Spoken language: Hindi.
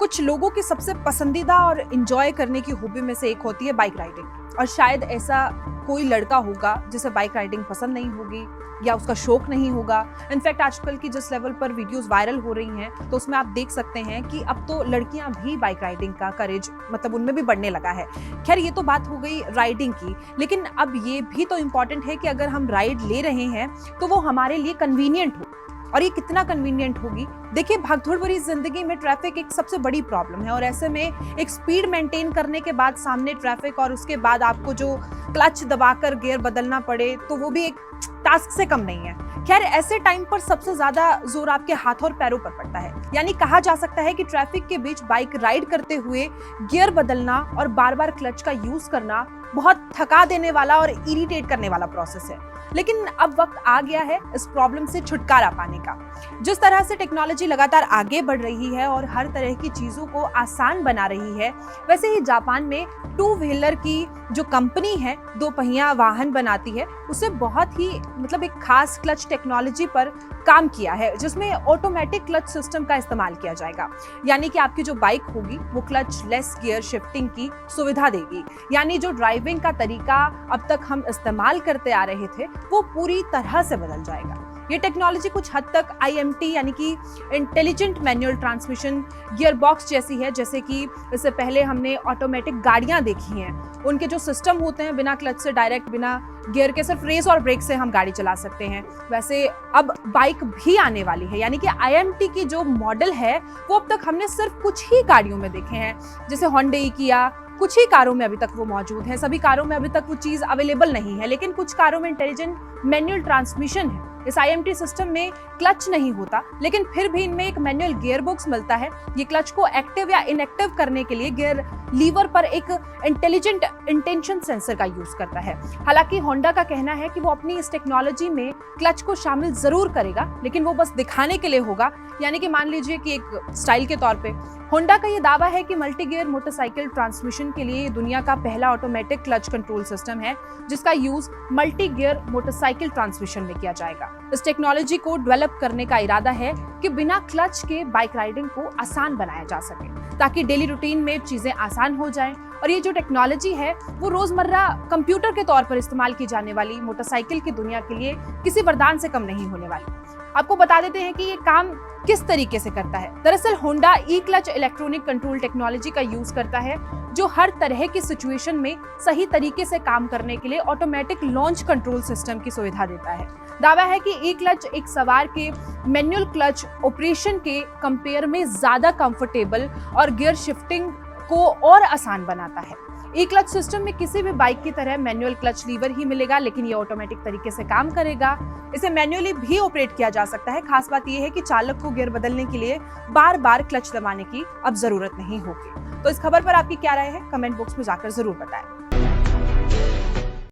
कुछ लोगों की सबसे पसंदीदा और इंजॉय करने की हॉबी में से एक होती है बाइक राइडिंग। और शायद ऐसा कोई लड़का होगा जिसे बाइक राइडिंग पसंद नहीं होगी या उसका शौक नहीं होगा। इनफैक्ट आजकल की जिस लेवल पर वीडियोस वायरल हो रही हैं तो उसमें आप देख सकते हैं कि अब तो लड़कियां भी बाइक राइडिंग का करेज मतलब उनमें भी बढ़ने लगा है। खैर ये तो बात हो गई राइडिंग की, लेकिन अब ये भी तो इम्पॉर्टेंट है कि अगर हम राइड ले रहे हैं तो वो हमारे लिए कन्वीनियंट हो। और ये कितना कन्वीनियंट होगी? देखिए, भागदौड़ भरी जिंदगी में ट्रैफिक एक सबसे बड़ी प्रॉब्लम है और ऐसे में एक स्पीड मेंटेन करने के बाद सामने ट्रैफिक और उसके बाद आपको जो क्लच दबाकर गियर बदलना पड़े तो वो भी एक टास्क से कम नहीं है। खैर ऐसे टाइम पर सबसे ज्यादा जोर आपके हाथ और पैरों पर पड़ता है। यानी कहा जा सकता है कि ट्रैफिक के बीच बाइक राइड करते हुए गियर बदलना और बार बार क्लच का यूज करना बहुत थका देने वाला और इरिटेट करने वाला प्रोसेस है। लेकिन अब वक्त आ गया है इस प्रॉब्लम से छुटकारा पाने का। जिस तरह से टेक्नोलॉजी लगातार आगे बढ़ रही है और हर तरह की चीजों को आसान बना रही है, वैसे ही जापान में टू व्हीलर की जो कंपनी है, दो पहिया वाहन बनाती है, उसे बहुत ही मतलब एक खास क्लच टेक्नोलॉजी पर काम किया है जिसमें ऑटोमेटिक क्लच सिस्टम का इस्तेमाल किया जाएगा। यानी कि आपकी जो बाइक होगी वो क्लच लेस गियर शिफ्टिंग की सुविधा देगी। यानी जो ड्राइविंग का तरीका अब तक हम इस्तेमाल करते आ रहे थे वो पूरी तरह से बदल जाएगा। ये टेक्नोलॉजी कुछ हद तक IMT यानी कि intelligent manual transmission gear box जैसी है, जैसे कि इससे पहले हमने ऑटोमेटिक गाड़ियां देखी हैं। उनके जो सिस्टम होते हैं बिना क्लच से डायरेक्ट बिना गियर के सिर्फ रेस और ब्रेक से हम गाड़ी चला सकते हैं, वैसे अब बाइक भी आने वाली है। यानी कि IMT की जो मॉडल है वो अब तक हमने सिर्फ कुछ ही गाड़ियों में देखे हैं, जैसे होंडा किया, कुछ ही कारों में अभी तक वो मौजूद है। सभी कारों में अभी तक वो चीज अवेलेबल नहीं है, लेकिन कुछ कारों में इंटेलिजेंट मैनुअल ट्रांसमिशन है। इस IMT सिस्टम में क्लच नहीं होता, लेकिन फिर भी इनमें एक मैनुअल गियर बॉक्स मिलता है। ये क्लच को एक्टिव या इनएक्टिव करने के लिए गियर लीवर पर एक इंटेलिजेंट इंटेंशन सेंसर का यूज करता है। हालांकि होंडा का कहना है कि वो अपनी इस टेक्नोलॉजी में क्लच को शामिल जरूर करेगा, लेकिन वो बस दिखाने के लिए होगा। यानी कि मान लीजिए कि एक स्टाइल के तौर पे होंडा का ये दावा है कि मल्टी गियर मोटरसाइकिल ट्रांसमिशन के लिए दुनिया का पहला ऑटोमेटिक क्लच कंट्रोल सिस्टम है जिसका use multi gear motorcycle transmission में किया जाएगा। इस टेक्नोलॉजी को डेवलप करने का इरादा है कि बिना क्लच के बाइक राइडिंग को आसान बनाया जा सके, ताकि डेली रूटीन में चीजें आसान हो जाएं। और ये जो टेक्नोलॉजी है वो रोजमर्रा कंप्यूटर के तौर पर इस्तेमाल की जाने वाली मोटरसाइकिल की दुनिया के लिए किसी वरदान से कम नहीं होने वाली। आपको बता देते हैं कि ये काम किस तरीके से करता है। दरअसल होंडा ई-क्लच इलेक्ट्रॉनिक कंट्रोल टेक्नोलॉजी का यूज करता है जो हर तरह की सिचुएशन में सही तरीके से काम करने के लिए ऑटोमेटिक लॉन्च कंट्रोल सिस्टम की सुविधा देता है। दावा है कि ई-क्लच एक सवार के मैनुअल क्लच ऑपरेशन के कंपेयर में ज्यादा कंफर्टेबल और गियर शिफ्टिंग को और आसान बनाता है। ई-क्लच सिस्टम में किसी भी बाइक की तरह मैनुअल क्लच लीवर ही मिलेगा, लेकिन ये ऑटोमेटिक तरीके से काम करेगा। इसे मैन्युअली भी ऑपरेट किया जा सकता है। खास बात यह है कि चालक को गियर बदलने के लिए बार बार क्लच दबाने की अब जरूरत नहीं होगी। तो इस खबर पर आपकी क्या राय है? कमेंट बॉक्स में जाकर जरूर बताएं।